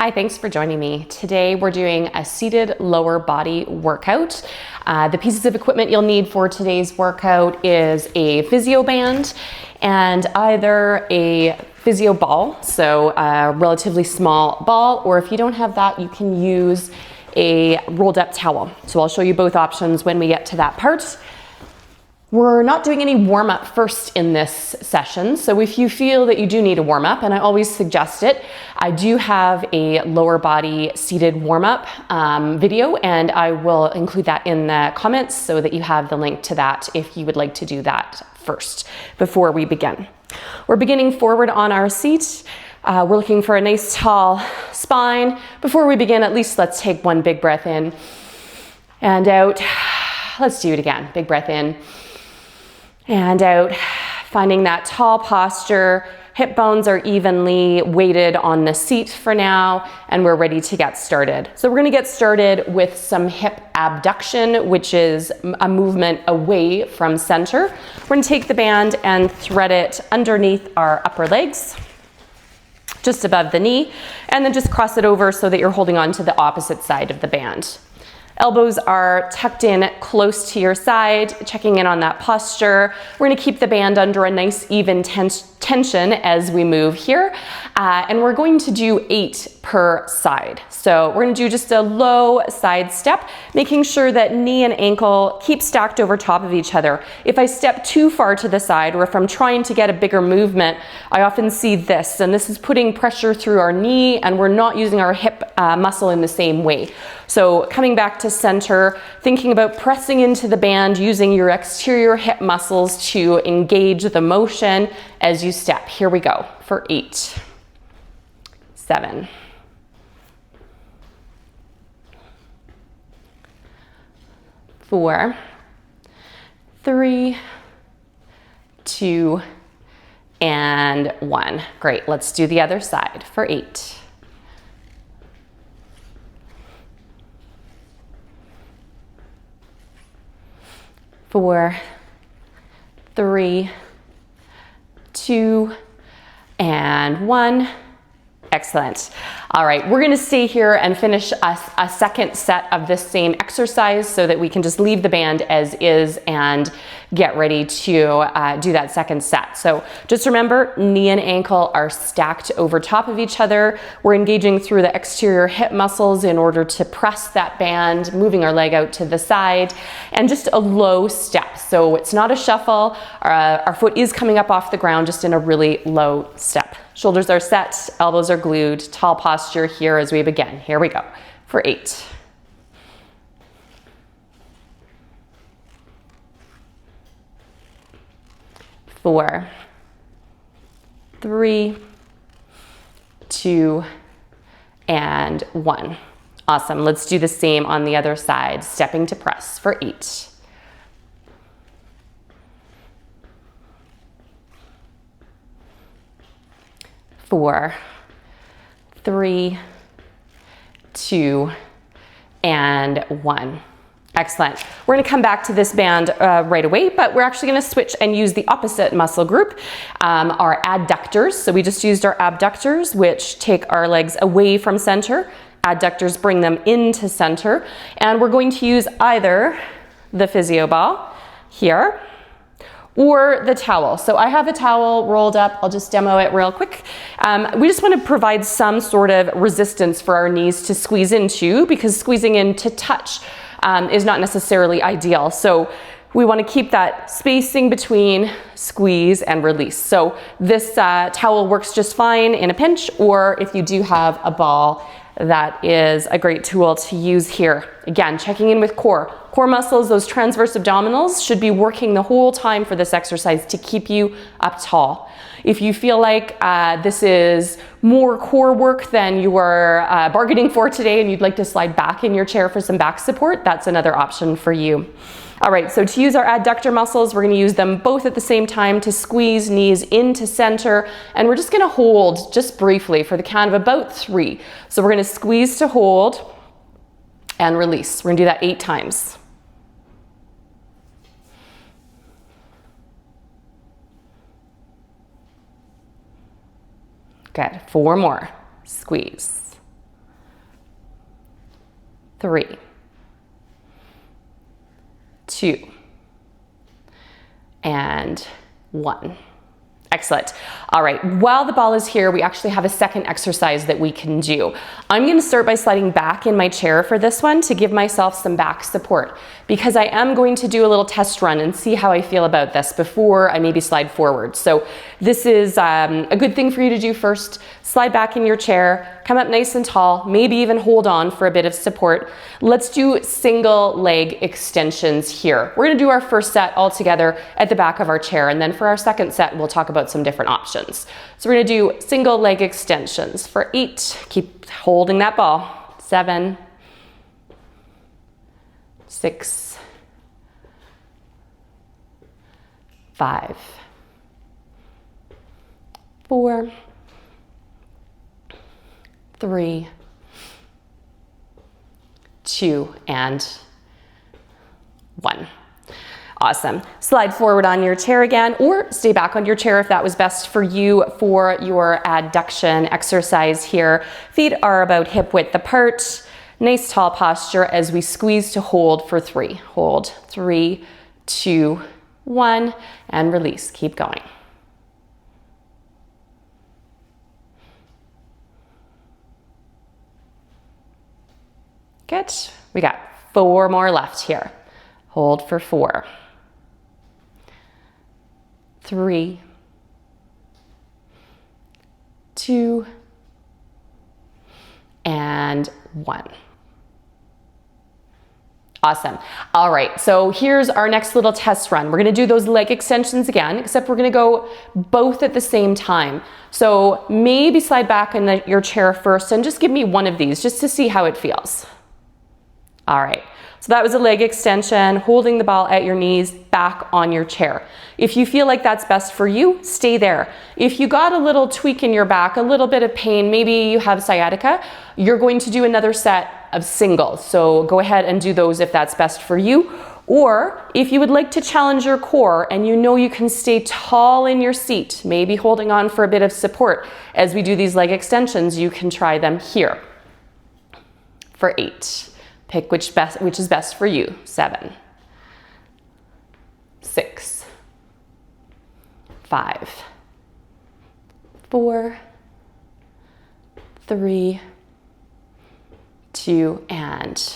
Hi, thanks for joining me. Today we're doing a seated lower body workout. The pieces of equipment you'll need for today's workout is a physio band and either a physio ball, so a relatively small ball, or if you don't have that, you can use a rolled up towel. So I'll show you both options when we get to that part. We're not doing any warm up first in this session, so if you feel that you do need a warm up, and I always suggest it, I do have a lower body seated warm up video, and I will include that in the comments so that you have the link to that if you would like to do that first before we begin. We're beginning forward on our seat. We're looking for a nice tall spine. Before we begin, at least let's take one big breath in and out. Let's do it again. Big breath in and out, finding that tall posture. Hip bones are evenly weighted on the seat for now, and we're ready to get started. So we're gonna get started with some hip abduction, which is a movement away from center. We're gonna take the band and thread it underneath our upper legs, just above the knee, and then just cross it over so that you're holding on to the opposite side of the band. Elbows are tucked in close to your side, checking in on that posture. We're gonna keep the band under a nice even tension as we move here. And we're going to do 8 per side. So we're gonna do just a low side step, making sure that knee and ankle keep stacked over top of each other. If I step too far to the side, or if I'm trying to get a bigger movement, I often see this, and this is putting pressure through our knee, and we're not using our hip muscle in the same way. So coming back to center, thinking about pressing into the band, using your exterior hip muscles to engage the motion as you step. Here we go for 8, 7, 4, 3, 2, and 1. Great, let's do the other side for 8. 4, 3, 2, and 1. Excellent. All right, we're gonna stay here and finish a second set of this same exercise so that we can just leave the band as is and get ready to do that second set. So just remember, knee and ankle are stacked over top of each other. We're engaging through the exterior hip muscles in order to press that band, moving our leg out to the side, and just a low step. So it's not a shuffle. Our foot is coming up off the ground, just in a really low step. Shoulders are set, elbows are glued, tall posture here as we begin. Here we go for 8. 4, 3, 2, and 1. Awesome. Let's do the same on the other side, stepping to press for 8. 4, 3, 2, and 1. Excellent. We're gonna come back to this band right away, but we're actually gonna switch and use the opposite muscle group, our adductors. So we just used our abductors, which take our legs away from center. Adductors bring them into center. And we're going to use either the physio ball here, or the towel. So I have a towel rolled up. I'll just demo it real quick. We just want to provide some sort of resistance for our knees to squeeze into, because squeezing in to touch is not necessarily ideal. So we want to keep that spacing between squeeze and release. So this towel works just fine in a pinch, or if you do have a ball, that is a great tool to use here. Again, checking in with core. Core muscles, those transverse abdominals, should be working the whole time for this exercise to keep you up tall. If you feel like this is more core work than you are bargaining for today and you'd like to slide back in your chair for some back support, that's another option for you. All right, so to use our adductor muscles, we're gonna use them both at the same time to squeeze knees into center, and we're just gonna hold just briefly for the count of about 3. So we're gonna squeeze to hold and release. We're gonna do that 8 times. Good, 4 more. Squeeze. 3, 2, and 1. Excellent. All right, while the ball is here, we actually have a second exercise that we can do. I'm going to start by sliding back in my chair for this one to give myself some back support, because I am going to do a little test run and see how I feel about this before I maybe slide forward. So this is a good thing for you to do first. Slide back in your chair, come up nice and tall, maybe even hold on for a bit of support. Let's do single leg extensions here. We're going to do our first set all together at the back of our chair, and then for our second set, we'll talk about some different options. So we're going to do single leg extensions for 8. Keep holding that ball. 7, 6, 5, 4, 3, 2, and 1. Awesome. Slide forward on your chair again, or stay back on your chair if that was best for you for your adduction exercise here. Feet are about hip width apart. Nice tall posture as we squeeze to hold for 3. Hold. 3, 2, 1, and release. Keep going. Good. We got 4 more left here. Hold for 4. 3, 2, and 1. Awesome. All right, so here's our next little test run. We're gonna do those leg extensions again, except we're gonna go both at the same time. So maybe slide back in your chair first and just give me one of these just to see how it feels. All right. So that was a leg extension, holding the ball at your knees, back on your chair. If you feel like that's best for you, stay there. If you got a little tweak in your back, a little bit of pain, maybe you have sciatica, you're going to do another set of singles. So go ahead and do those if that's best for you. Or if you would like to challenge your core and you know you can stay tall in your seat, maybe holding on for a bit of support as we do these leg extensions, you can try them here for 8. Pick which is best for you. 7, 6, 5, 4, 3, 2, and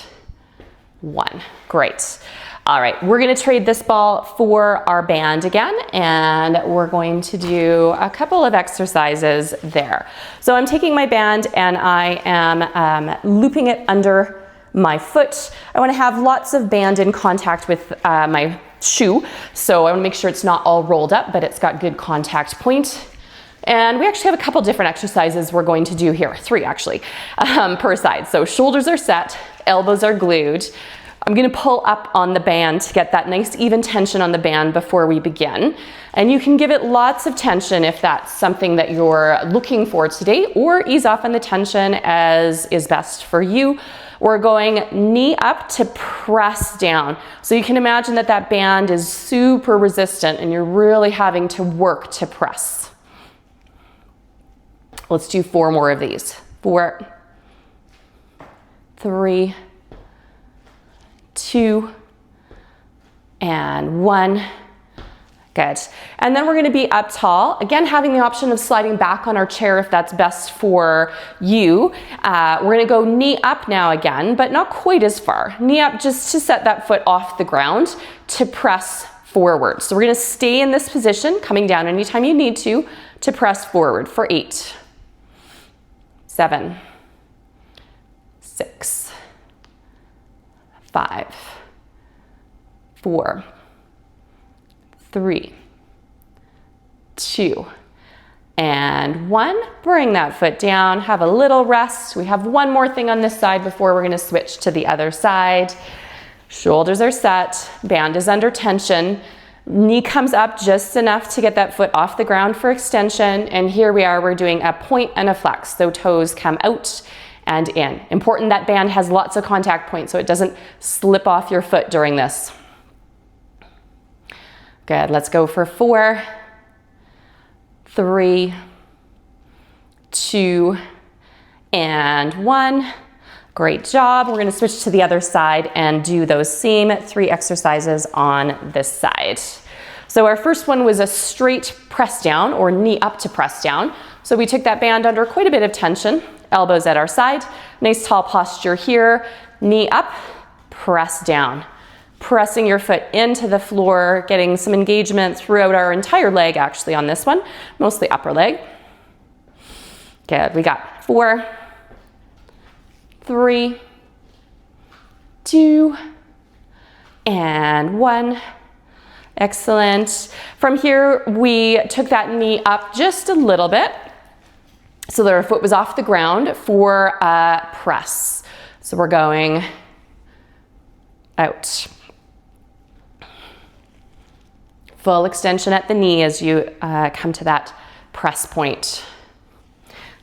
1. Great. All right, we're going to trade this ball for our band again, and we're going to do a couple of exercises there. So I'm taking my band and I am looping it under my foot. I want to have lots of band in contact with my shoe, so I want to make sure it's not all rolled up, but it's got good contact point. And we actually have a couple different exercises we're going to do here, 3 actually, per side. So shoulders are set, elbows are glued. I'm going to pull up on the band to get that nice even tension on the band before we begin. And you can give it lots of tension if that's something that you're looking for today, or ease off on the tension as is best for you. We're going knee up to press down. So you can imagine that that band is super resistant and you're really having to work to press. Let's do 4 more of these. 4, 3, 2, and 1. Good. And then we're going to be up tall. Again, having the option of sliding back on our chair if that's best for you. We're going to go knee up now again, but not quite as far. Knee up just to set that foot off the ground to press forward. So we're going to stay in this position, coming down anytime you need to press forward for 8, 7, 6, 5, 4, 3, 2, and 1. Bring that foot down, have a little rest. We have one more thing on this side before we're going to switch to the other side. Shoulders are set, band is under tension. Knee comes up just enough to get that foot off the ground for extension. And here we are, we're doing a point and a flex. So toes come out and in. Important that band has lots of contact points so it doesn't slip off your foot during this. Good, let's go for 4, 3, 2, and 1. Great job. We're gonna switch to the other side and do those same 3 exercises on this side. So our first one was a straight press down or knee up to press down. So we took that band under quite a bit of tension, elbows at our side, nice tall posture here, knee up, press down. Pressing your foot into the floor, getting some engagement throughout our entire leg actually on this one, mostly upper leg. Good, we got 4, 3, 2, and 1. Excellent. From here, we took that knee up just a little bit so that our foot was off the ground for a press. So we're going out. Full extension at the knee as you come to that press point.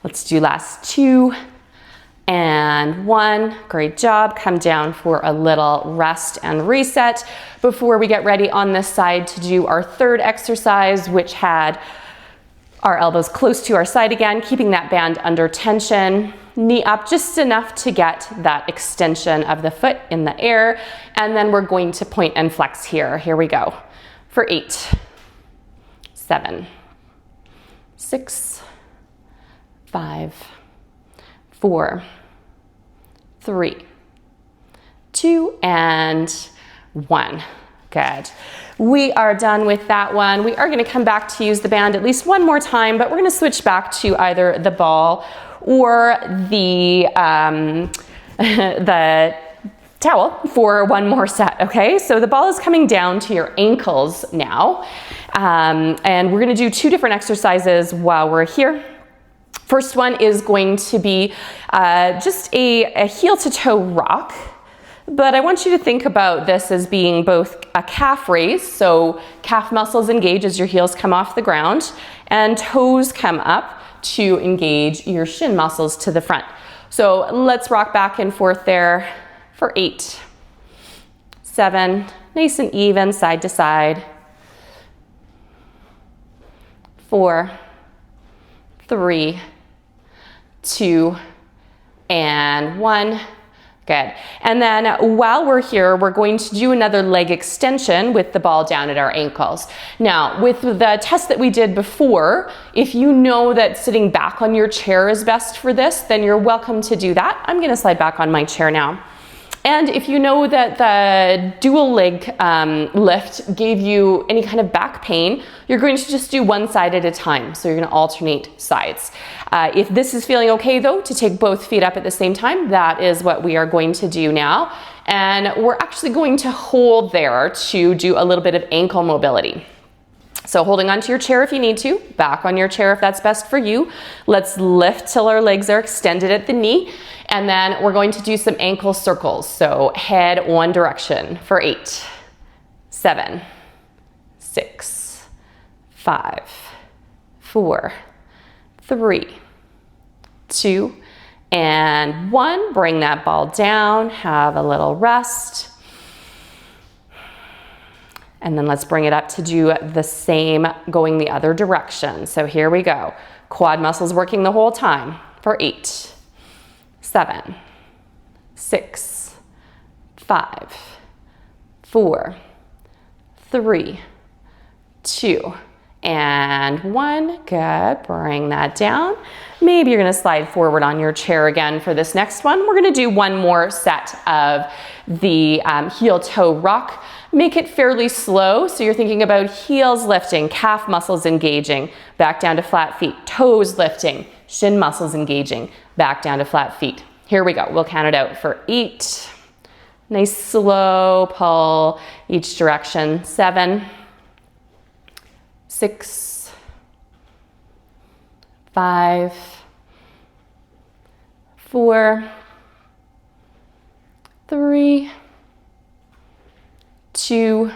Let's do last 2 and 1. Great job. Come down for a little rest and reset before we get ready on this side to do our third exercise, which had our elbows close to our side again, keeping that band under tension. Knee up just enough to get that extension of the foot in the air. And then we're going to point and flex here. Here we go. For 8, 7, 6, 5, 4, 3, 2, and 1. Good. We are done with that one. We are going to come back to use the band at least one more time, but we're going to switch back to either the ball or the the towel for one more set, okay? So the ball is coming down to your ankles now, and we're gonna do 2 different exercises while we're here. First one is going to be just a heel to toe rock, but I want you to think about this as being both a calf raise, so calf muscles engage as your heels come off the ground, and toes come up to engage your shin muscles to the front. So let's rock back and forth there. For 8, 7, nice and even, side to side. 4, 3, 2, and 1. Good. And then while we're here, we're going to do another leg extension with the ball down at our ankles. Now, with the test that we did before, if you know that sitting back on your chair is best for this, then you're welcome to do that. I'm going to slide back on my chair now. And if you know that the dual leg lift gave you any kind of back pain, you're going to just do one side at a time. So you're going to alternate sides. If this is feeling okay though, to take both feet up at the same time, that is what we are going to do now. And we're actually going to hold there to do a little bit of ankle mobility. So holding onto your chair if you need to, back on your chair if that's best for you. Let's lift till our legs are extended at the knee. And then we're going to do some ankle circles. So head one direction for 8, 7, 6, 5, 4, 3, 2, and 1. Bring that ball down, have a little rest. And then let's bring it up to do the same going the other direction. So here we go. Quad muscles working the whole time for 8, 7, 6, 5, 4, 3, 2, and 1. Good. Bring that down. Maybe you're going to slide forward on your chair again for this next one. We're going to do one more set of the heel toe rock. Make it fairly slow. So you're thinking about heels lifting, calf muscles engaging, back down to flat feet, toes lifting, shin muscles engaging, back down to flat feet. Here we go. We'll count it out for 8. Nice slow pull each direction. 7, 6, 5, 4, 3, 2,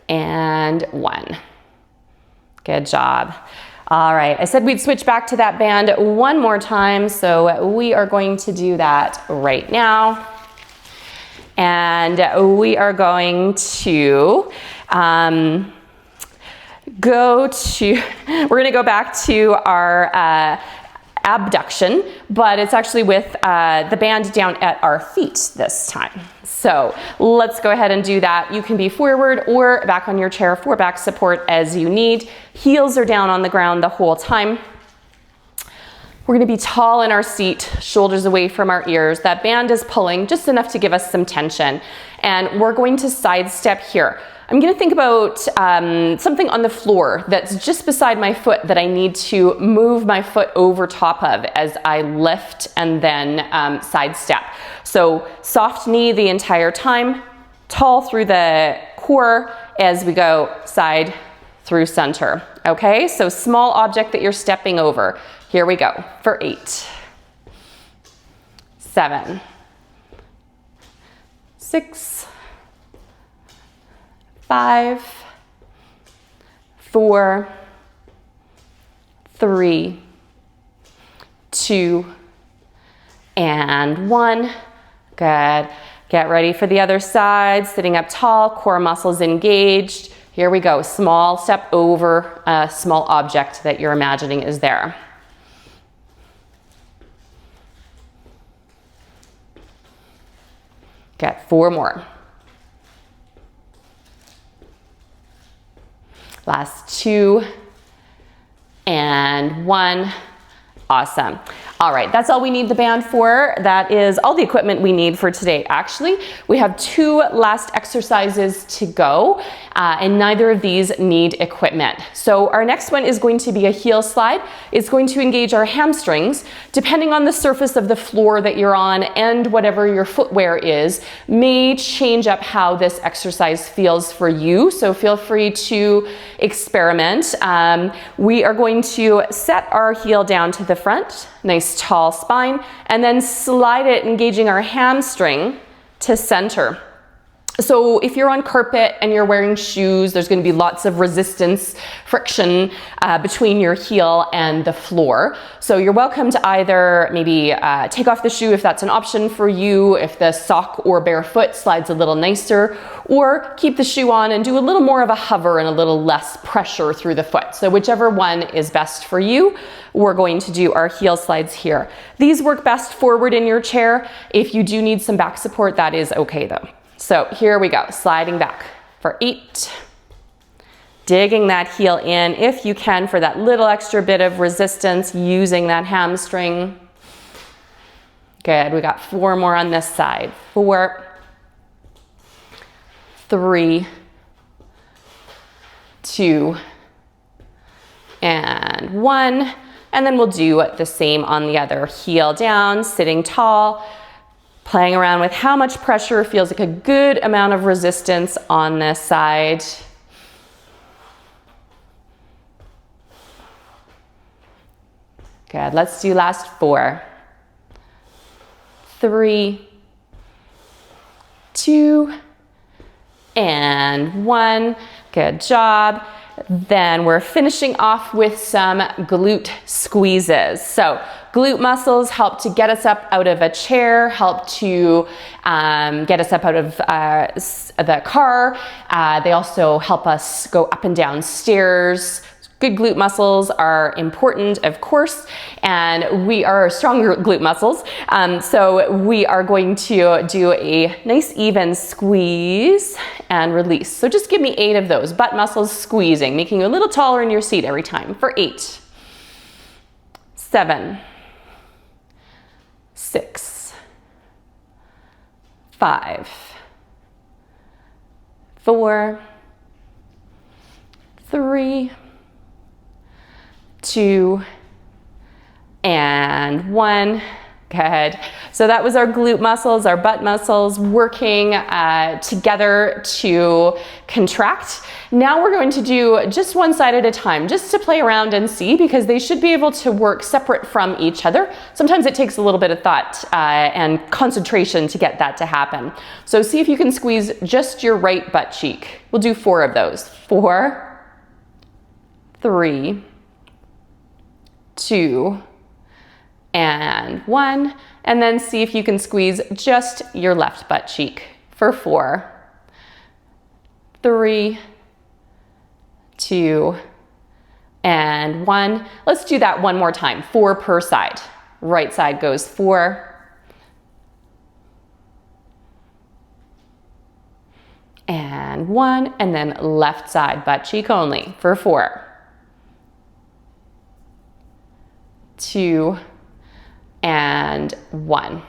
and 1. Good job. All right, I said we'd switch back to that band one more time, so we are going to do that right now. And we are going to we're going to go back to our abduction, but it's actually with the band down at our feet this time. So let's go ahead and do that. You can be forward or back on your chair for back support as you need. Heels are down on the ground the whole time. We're going to be tall in our seat, shoulders away from our ears. That band is pulling just enough to give us some tension. And we're going to sidestep here. I'm going to think about something on the floor that's just beside my foot that I need to move my foot over top of as I lift and then sidestep. So soft knee the entire time, tall through the core as we go side through center. Okay, so small object that you're stepping over. Here we go for 8, 7, 6, 5, 4, 3, 2, and 1. Good. Get ready for the other side, sitting up tall, core muscles engaged. Here we go, small step over a small object that you're imagining is there. Get 4 more. Last 2 and 1. Awesome. All right, that's all we need the band for. That is all the equipment we need for today. Actually, we have 2 last exercises to go, and neither of these need equipment. So our next one is going to be a heel slide. It's going to engage our hamstrings. Depending on the surface of the floor that you're on and whatever your footwear is, may change up how this exercise feels for you. So feel free to experiment. We are going to set our heel down to the front. Nice tall spine, and then slide it, engaging our hamstring to center. So if you're on carpet and you're wearing shoes, there's going to be lots of resistance, friction between your heel and the floor. So you're welcome to either maybe take off the shoe if that's an option for you, if the sock or barefoot slides a little nicer, or keep the shoe on and do a little more of a hover and a little less pressure through the foot. So whichever one is best for you, we're going to do our heel slides here. These work best forward in your chair. If you do need some back support, that is okay though. So here we go, sliding back for 8. Digging that heel in if you can for that little extra bit of resistance, using that hamstring. Good, we got 4 more on this side. 4, 3, 2, and 1. And then we'll do the same on the other. Heel down, sitting tall. Playing around with how much pressure feels like a good amount of resistance on this side. Good, let's do last 4. 3, 2, and 1. Good job. Then we're finishing off with some glute squeezes. So glute muscles help to get us up out of a chair, help to get us up out of the car. They also help us go up and down stairs. Good glute muscles are important, of course, and we are stronger glute muscles. So we are going to do a nice even squeeze and release. So just give me 8 of those. Butt muscles squeezing, making you a little taller in your seat every time for 8, 7, 6, 5, 4, 3, 2, and 1. Good. So that was our glute muscles, our butt muscles working together to contract. Now we're going to do just one side at a time, just to play around and see, because they should be able to work separate from each other. Sometimes it takes a little bit of thought and concentration to get that to happen. So see if you can squeeze just your right butt cheek. We'll do 4 of those. 4, 3, 2, and 1, and then see if you can squeeze just your left butt cheek for 4, 3, 2, and 1. Let's do that one more time, 4 per side. Right side goes 4. And 1, and then left side, butt cheek only for 4. 2, and 1.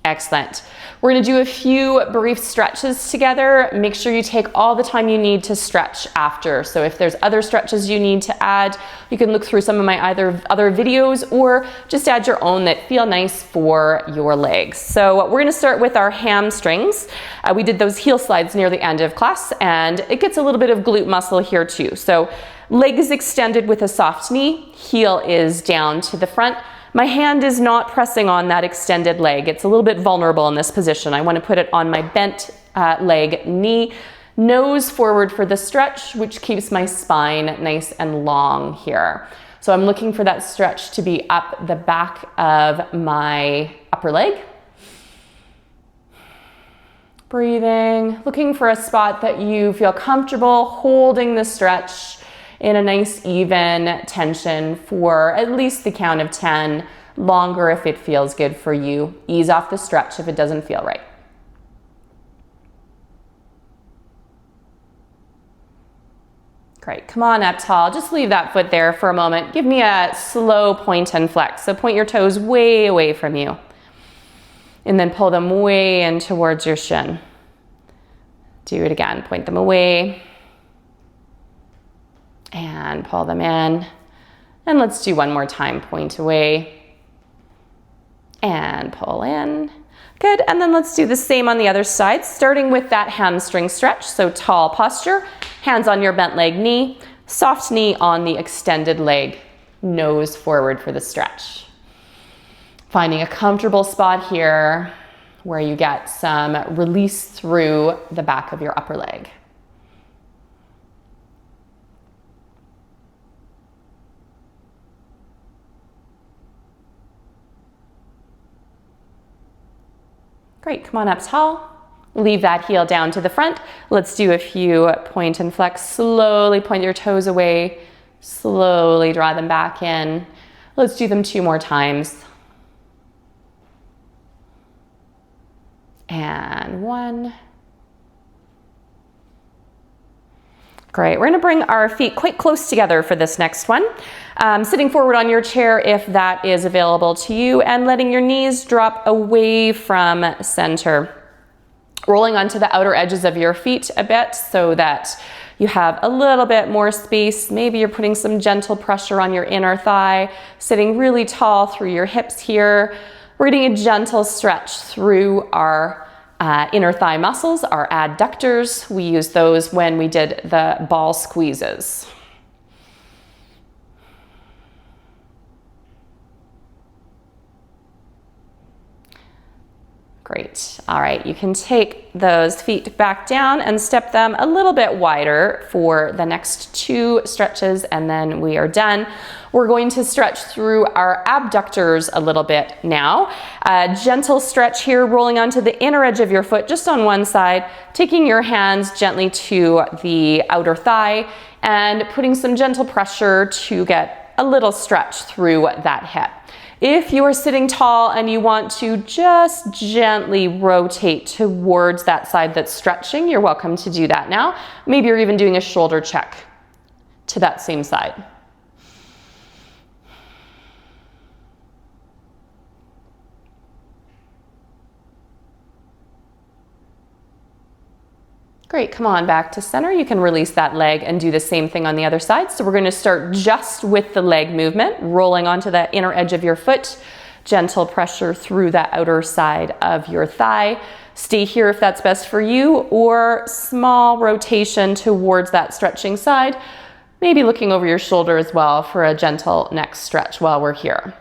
Excellent. We're going to do a few brief stretches together. Make sure you take all the time you need to stretch after. So if there's other stretches you need to add, you can look through some of my other videos or just add your own that feel nice for your legs. So we're going to start with our hamstrings. We did those heel slides near the end of class, and it gets a little bit of glute muscle here too. So leg is extended with a soft knee, heel is down to the front. My hand is not pressing on that extended leg. It's a little bit vulnerable in this position. I want to put it on my bent leg, knee, nose forward for the stretch, which keeps my spine nice and long here. So I'm looking for that stretch to be up the back of my upper leg. Breathing, looking for a spot that you feel comfortable holding the stretch in a nice even tension for at least the count of 10, longer if it feels good for you. Ease off the stretch if it doesn't feel right. Great, come on up tall. Just leave that foot there for a moment. Give me a slow point and flex. So point your toes way away from you. And then pull them way in towards your shin. Do it again, point them away. And pull them in. And let's do one more time. Point away and pull in. Good, and then let's do the same on the other side, starting with that hamstring stretch. So tall posture, hands on your bent leg, knee, soft knee on the extended leg, nose forward for the stretch. Finding a comfortable spot here where you get some release through the back of your upper leg. Great, come on up tall. Leave that heel down to the front. Let's do a few point and flex. Slowly point your toes away. Slowly draw them back in. Let's do them 2 more times. And 1. Great, we're gonna bring our feet quite close together for this next one. Sitting forward on your chair if that is available to you, and letting your knees drop away from center. Rolling onto the outer edges of your feet a bit so that you have a little bit more space. Maybe you're putting some gentle pressure on your inner thigh, sitting really tall through your hips here. We're getting a gentle stretch through our inner thigh muscles, our adductors. We use those when we did the ball squeezes. Great. All right, you can take those feet back down and step them a little bit wider for the next 2 stretches, and then we are done. We're going to stretch through our abductors a little bit now. Gentle stretch here, rolling onto the inner edge of your foot, just on one side, taking your hands gently to the outer thigh and putting some gentle pressure to get a little stretch through that hip. If you are sitting tall and you want to just gently rotate towards that side that's stretching, you're welcome to do that now. Maybe you're even doing a shoulder check to that same side. Great, come on back to center. You can release that leg and do the same thing on the other side. So we're going to start just with the leg movement, rolling onto the inner edge of your foot, gentle pressure through that outer side of your thigh. Stay here if that's best for you, or small rotation towards that stretching side, maybe looking over your shoulder as well for a gentle neck stretch while we're here.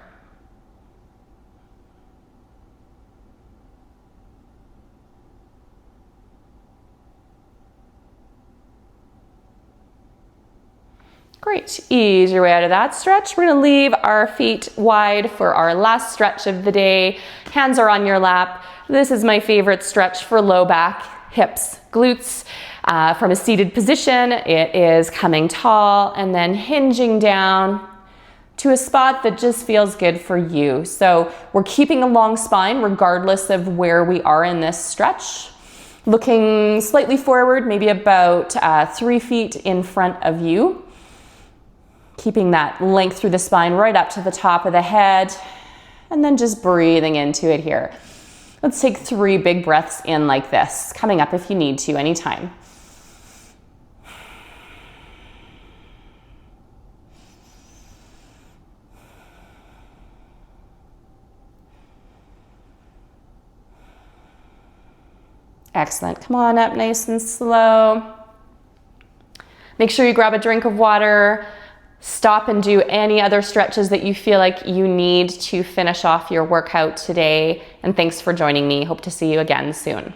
Great, ease your way out of that stretch. We're gonna leave our feet wide for our last stretch of the day. Hands are on your lap. This is my favorite stretch for low back, hips, glutes. From a seated position, it is coming tall and then hinging down to a spot that just feels good for you. So we're keeping a long spine regardless of where we are in this stretch. Looking slightly forward, maybe about 3 feet in front of you. Keeping that length through the spine right up to the top of the head, and then just breathing into it here. Let's take 3 big breaths in like this, coming up if you need to anytime. Excellent. Come on up nice and slow. Make sure you grab a drink of water. Stop and do any other stretches that you feel like you need to finish off your workout today. And thanks for joining me. Hope to see you again soon.